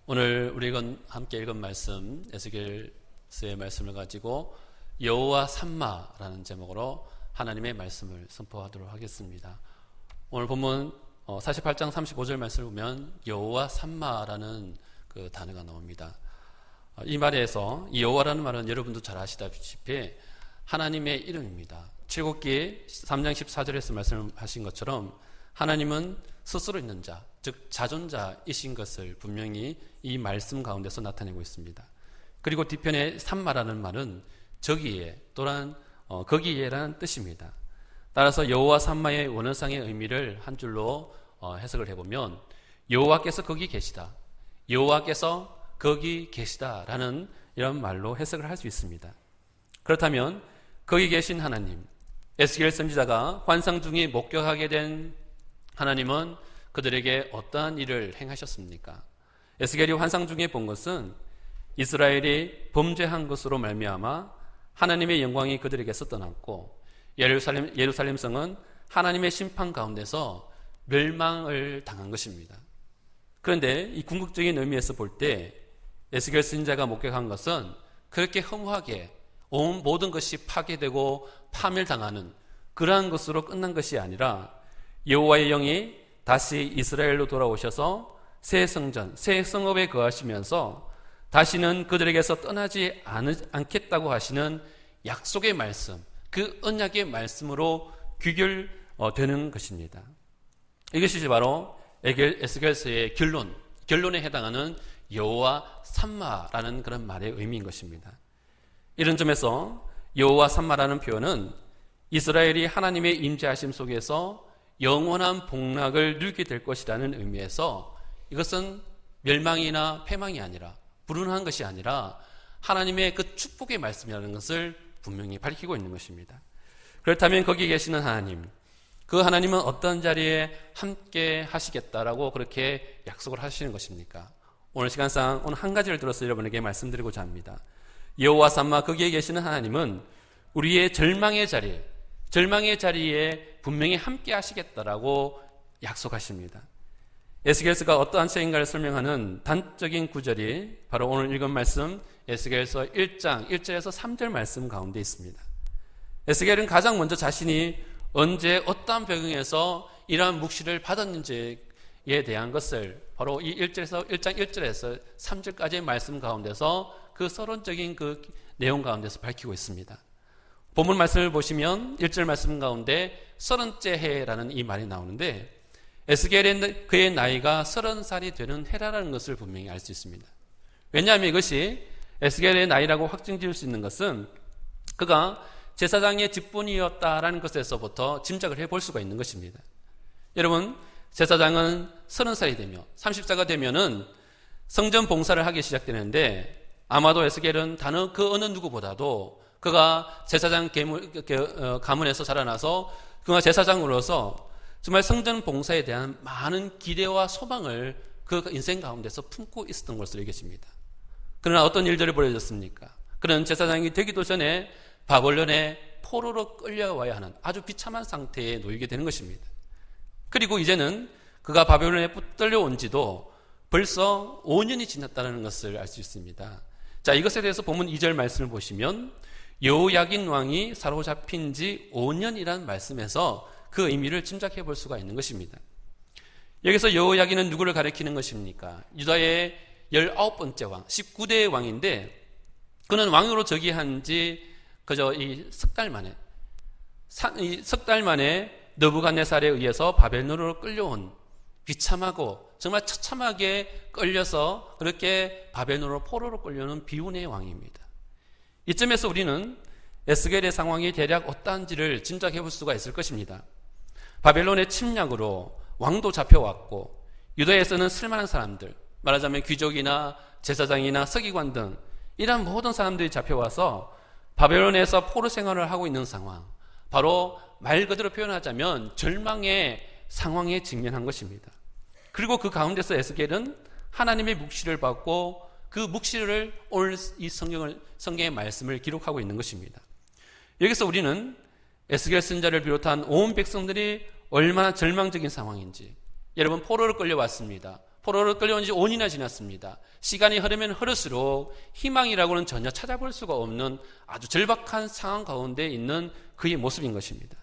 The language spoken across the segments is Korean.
오늘 우리가 함께 읽은 말씀, 에스겔서의 말씀을 가지고 여호와 삼마라는 제목으로 하나님의 말씀을 선포하도록 하겠습니다. 오늘 본문 48장 35절 말씀을 보면 여호와 삼마라는 그 단어가 나옵니다. 이 말에서 이 여호와라는 말은 여러분도 잘 아시다시피 하나님의 이름입니다. 출애굽기 3장 14절에서 말씀하신 것처럼 하나님은 스스로 있는 자, 즉 자존자이신 것을 분명히 이 말씀 가운데서 나타내고 있습니다. 그리고 뒤편에 삼마라는 말은 저기에 또한 거기에라는 뜻입니다. 따라서 여호와 삼마의 원어상의 의미를 한 줄로 해석을 해보면 여호와께서 거기 계시다, 여호와께서 거기 계시다라는 이런 말로 해석을 할 수 있습니다. 그렇다면 거기 계신 하나님, 에스겔 선지자가 환상 중에 목격하게 된 하나님은 그들에게 어떠한 일을 행하셨습니까? 에스겔이 환상 중에 본 것은 이스라엘이 범죄한 것으로 말미암아 하나님의 영광이 그들에게서 떠났고 예루살렘 성은 하나님의 심판 가운데서 멸망을 당한 것입니다. 그런데 이 궁극적인 의미에서 볼 때 에스겔 선지자가 목격한 것은 그렇게 허무하게 온 모든 것이 파괴되고 파멸당하는 그러한 것으로 끝난 것이 아니라 여호와의 영이 다시 이스라엘로 돌아오셔서 새 성전, 새 성읍에 거하시면서 다시는 그들에게서 떠나지 않겠다고 하시는 약속의 말씀, 그 언약의 말씀으로 귀결되는 것입니다. 이것이 바로 에스겔서의 결론에 해당하는 여호와 삼마라는 그런 말의 의미인 것입니다. 이런 점에서 여호와 삼마라는 표현은 이스라엘이 하나님의 임재하심 속에서 영원한 복락을 누리게 될 것이라는 의미에서 이것은 멸망이나 패망이 아니라 불운한 것이 아니라 하나님의 그 축복의 말씀이라는 것을 분명히 밝히고 있는 것입니다. 그렇다면 거기 계시는 하나님, 그 하나님은 어떤 자리에 함께 하시겠다라고 그렇게 약속을 하시는 것입니까? 오늘 시간상 오늘 한 가지를 들어서 여러분에게 말씀드리고자 합니다. 여호와 삼마 거기에 계시는 하나님은 우리의 절망의 자리에 분명히 함께 하시겠다라고 약속하십니다. 에스겔서가 어떠한 책인가를 설명하는 단적인 구절이 바로 오늘 읽은 말씀 에스겔서 1장 1절에서 3절 말씀 가운데 있습니다. 에스겔은 가장 먼저 자신이 언제 어떠한 배경에서 이러한 묵시를 받았는지에 대한 것을 바로 이 1장 1절에서 3절까지의 말씀 가운데서 그 서론적인 그 내용 가운데서 밝히고 있습니다. 본문 말씀을 보시면 1절 말씀 가운데 30째 해라는 이 말이 나오는데 에스겔의 그의 나이가 30살이 되는 해라는 것을 분명히 알 수 있습니다. 왜냐하면 이것이 에스겔의 나이라고 확정 지을 수 있는 것은 그가 제사장의 직분이었다라는 것에서부터 짐작을 해볼 수가 있는 것입니다. 여러분, 제사장은 30살이 되며 30살가 되면은 성전 봉사를 하기 시작되는데 아마도 에스겔은 그 어느 누구보다도 그가 제사장 가문에서 자라나서 그가 제사장으로서 정말 성전 봉사에 대한 많은 기대와 소망을 그 인생 가운데서 품고 있었던 것으로 여겨집니다. 그러나 어떤 일들이 벌어졌습니까? 그는 제사장이 되기도 전에 바벨론의 포로로 끌려와야 하는 아주 비참한 상태에 놓이게 되는 것입니다. 그리고 이제는 그가 바벨론에 붙들려온 지도 벌써 5년이 지났다는 것을 알 수 있습니다. 자, 이것에 대해서 본문 2절 말씀을 보시면 여호야긴 왕이 사로잡힌 지 5년이라는 말씀에서 그 의미를 짐작해 볼 수가 있는 것입니다. 여기서 여호야긴은 누구를 가리키는 것입니까? 유다의 19번째 왕, 19대의 왕인데 그는 왕으로 즉위한 지 그저 이 석 달 만에 느부갓네살에 의해서 바벨론으로 끌려온 비참하고 정말 처참하게 끌려서 그렇게 바벨론으로 포로로 끌려오는 비운의 왕입니다. 이점에서 우리는 에스겔의 상황이 대략 어떠한지를 짐작해 볼 수가 있을 것입니다. 바벨론의 침략으로 왕도 잡혀왔고 유다에서는 쓸만한 사람들, 말하자면 귀족이나 제사장이나 서기관 등 이런 모든 사람들이 잡혀와서 바벨론에서 포로 생활을 하고 있는 상황, 바로 말 그대로 표현하자면 절망의 상황에 직면한 것입니다. 그리고 그 가운데서 에스겔은 하나님의 묵시를 받고 그 묵시를 오늘 이 성경의 말씀을 기록하고 있는 것입니다. 여기서 우리는 에스겔 선지자를 비롯한 온 백성들이 얼마나 절망적인 상황인지, 여러분 포로로 끌려왔습니다. 포로로 끌려온 지 5년이나 지났습니다. 시간이 흐르면 흐를수록 희망이라고는 전혀 찾아볼 수가 없는 아주 절박한 상황 가운데 있는 그의 모습인 것입니다.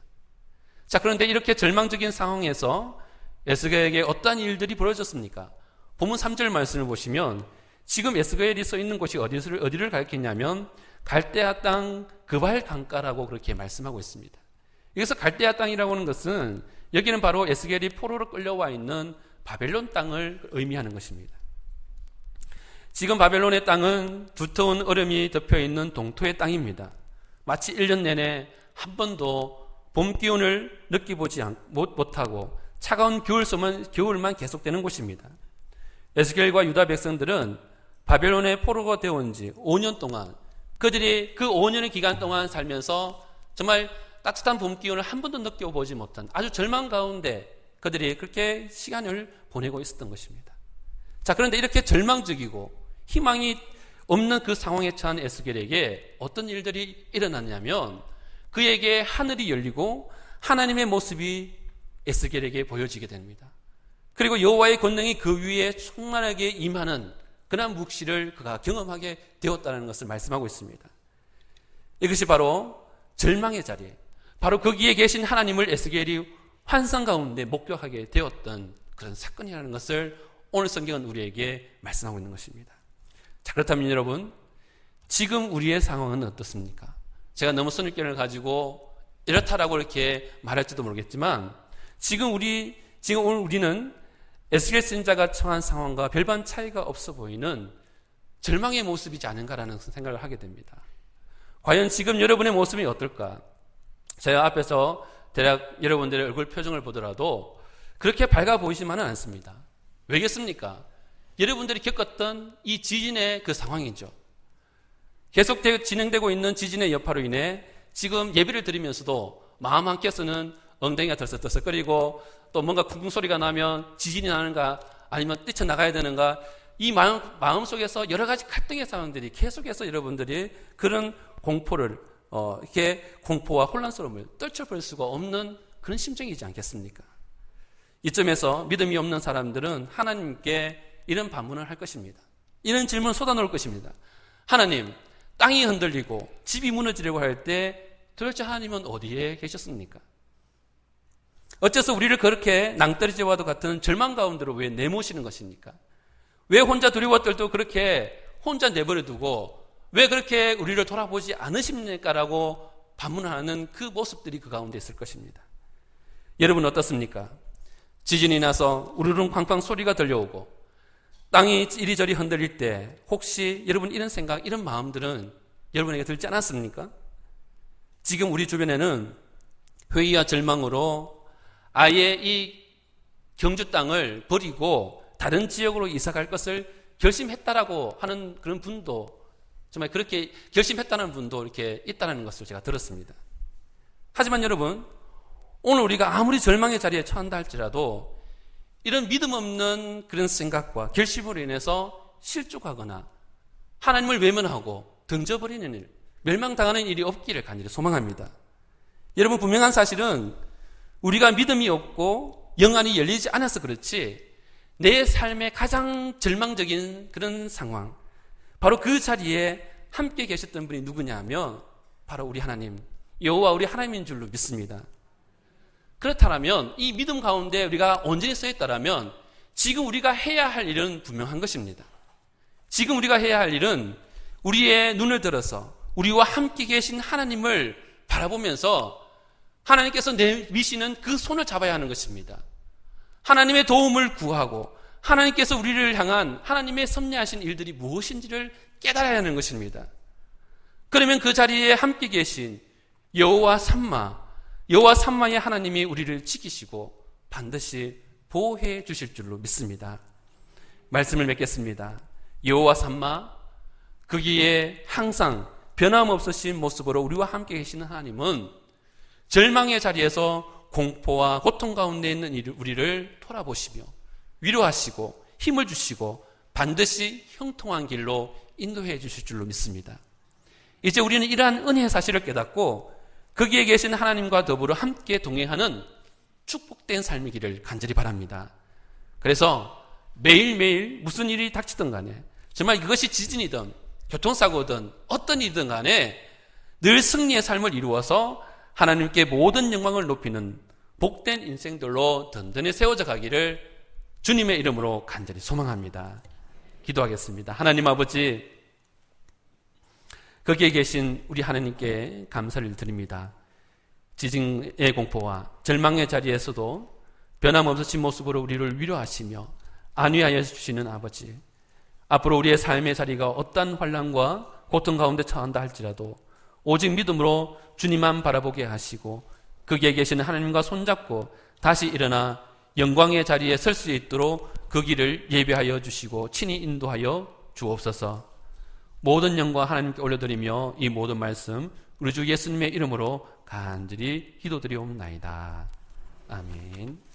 자, 그런데 이렇게 절망적인 상황에서 에스겔에게 어떠한 일들이 벌어졌습니까? 본문 3절 말씀을 보시면 지금 에스겔이 서 있는 곳이 어디를 가리키냐면 갈대아 땅 그발 강가라고 그렇게 말씀하고 있습니다. 여기서 갈대아 땅이라고 하는 것은 여기는 바로 에스겔이 포로로 끌려와 있는 바벨론 땅을 의미하는 것입니다. 지금 바벨론의 땅은 두터운 얼음이 덮여있는 동토의 땅입니다. 마치 1년 내내 한 번도 봄 기운을 느껴보지 못하고 차가운 겨울만 계속되는 곳입니다. 에스겔과 유다 백성들은 바벨론의 포로가 되어온 지 5년 동안 그들이 그 5년의 기간 동안 살면서 정말 따뜻한 봄 기운을 한 번도 느껴보지 못한 아주 절망 가운데 그들이 그렇게 시간을 보내고 있었던 것입니다. 자, 그런데 이렇게 절망적이고 희망이 없는 그 상황에 처한 에스겔에게 어떤 일들이 일어났냐면 그에게 하늘이 열리고 하나님의 모습이 에스겔에게 보여지게 됩니다. 그리고 여호와의 권능이 그 위에 충만하게 임하는 그런 묵시를 그가 경험하게 되었다는 것을 말씀하고 있습니다. 이것이 바로 절망의 자리에 바로 거기에 계신 하나님을 에스겔이 환상 가운데 목격하게 되었던 그런 사건이라는 것을 오늘 성경은 우리에게 말씀하고 있는 것입니다. 자, 그렇다면 여러분, 지금 우리의 상황은 어떻습니까? 제가 너무 선입견을 가지고 이렇다라고 이렇게 말할지도 모르겠지만 지금 오늘 우리는 에스겔 선지자가 처한 상황과 별반 차이가 없어 보이는 절망의 모습이지 않은가라는 생각을 하게 됩니다. 과연 지금 여러분의 모습이 어떨까? 제가 앞에서 대략 여러분들의 얼굴 표정을 보더라도 그렇게 밝아 보이지만은 않습니다. 왜겠습니까? 여러분들이 겪었던 이 지진의 그 상황이죠. 계속 진행되고 있는 지진의 여파로 인해 지금 예배를 드리면서도 마음 한켠에서는 엉덩이가 들썩들썩거리고 또 뭔가 쿵쿵 소리가 나면 지진이 나는가 아니면 뛰쳐나가야 되는가 이 마음 속에서 여러 가지 갈등의 상황들이 계속해서 여러분들이 그런 공포를 이렇게 공포와 혼란스러움을 떨쳐볼 수가 없는 그런 심정이지 않겠습니까? 이점에서 믿음이 없는 사람들은 하나님께 이런 반문을 할 것입니다. 이런 질문을 쏟아놓을 것입니다. 하나님, 땅이 흔들리고 집이 무너지려고 할 때 도대체 하나님은 어디에 계셨습니까? 어째서 우리를 그렇게 낭떠러지와도 같은 절망 가운데로 왜 내모시는 것입니까? 왜 혼자 두려워 떨고 그렇게 혼자 내버려 두고 왜 그렇게 우리를 돌아보지 않으십니까? 라고 반문하는 그 모습들이 그 가운데 있을 것입니다. 여러분 어떻습니까? 지진이 나서 우르릉 쾅쾅 소리가 들려오고 땅이 이리저리 흔들릴 때 혹시 여러분 이런 생각, 이런 마음들은 여러분에게 들지 않았습니까? 지금 우리 주변에는 회의와 절망으로 아예 이 경주 땅을 버리고 다른 지역으로 이사갈 것을 결심했다라고 하는 그런 분도 정말 그렇게 결심했다는 분도 이렇게 있다는 것을 제가 들었습니다. 하지만 여러분, 오늘 우리가 아무리 절망의 자리에 처한다 할지라도 이런 믿음 없는 그런 생각과 결심으로 인해서 실족하거나 하나님을 외면하고 던져버리는 일, 멸망당하는 일이 없기를 간절히 소망합니다. 여러분, 분명한 사실은 우리가 믿음이 없고 영안이 열리지 않아서 그렇지 내 삶의 가장 절망적인 그런 상황, 바로 그 자리에 함께 계셨던 분이 누구냐 하면 바로 우리 하나님, 여호와 우리 하나님인 줄로 믿습니다. 그렇다면 이 믿음 가운데 우리가 온전히 서 있다면 지금 우리가 해야 할 일은 분명한 것입니다. 지금 우리가 해야 할 일은 우리의 눈을 들어서 우리와 함께 계신 하나님을 바라보면서 하나님께서 내미시는 그 손을 잡아야 하는 것입니다. 하나님의 도움을 구하고 하나님께서 우리를 향한 하나님의 섭리하신 일들이 무엇인지를 깨달아야 하는 것입니다. 그러면 그 자리에 함께 계신 여호와 삼마의 하나님이 우리를 지키시고 반드시 보호해 주실 줄로 믿습니다. 말씀을 맺겠습니다. 여호와 삼마, 거기에 항상 변함없으신 모습으로 우리와 함께 계시는 하나님은 절망의 자리에서 공포와 고통 가운데 있는 우리를 돌아보시며 위로하시고 힘을 주시고 반드시 형통한 길로 인도해 주실 줄로 믿습니다. 이제 우리는 이러한 은혜의 사실을 깨닫고 거기에 계신 하나님과 더불어 함께 동행하는 축복된 삶이기를 간절히 바랍니다. 그래서 매일매일 무슨 일이 닥치든 간에 정말 그것이 지진이든 교통사고든 어떤 일이든 간에 늘 승리의 삶을 이루어서 하나님께 모든 영광을 높이는 복된 인생들로 든든히 세워져 가기를 주님의 이름으로 간절히 소망합니다. 기도하겠습니다. 하나님 아버지, 거기에 계신 우리 하나님께 감사를 드립니다. 지진의 공포와 절망의 자리에서도 변함없으신 모습으로 우리를 위로하시며 안위하여 주시는 아버지, 앞으로 우리의 삶의 자리가 어떠한 환난과 고통 가운데 처한다 할지라도 오직 믿음으로 주님만 바라보게 하시고 거기에 계시는 하나님과 손잡고 다시 일어나 영광의 자리에 설 수 있도록 그 길을 예배하여 주시고 친히 인도하여 주옵소서. 모든 영광 하나님께 올려드리며 이 모든 말씀 우리 주 예수님의 이름으로 간절히 기도드리옵나이다. 아멘.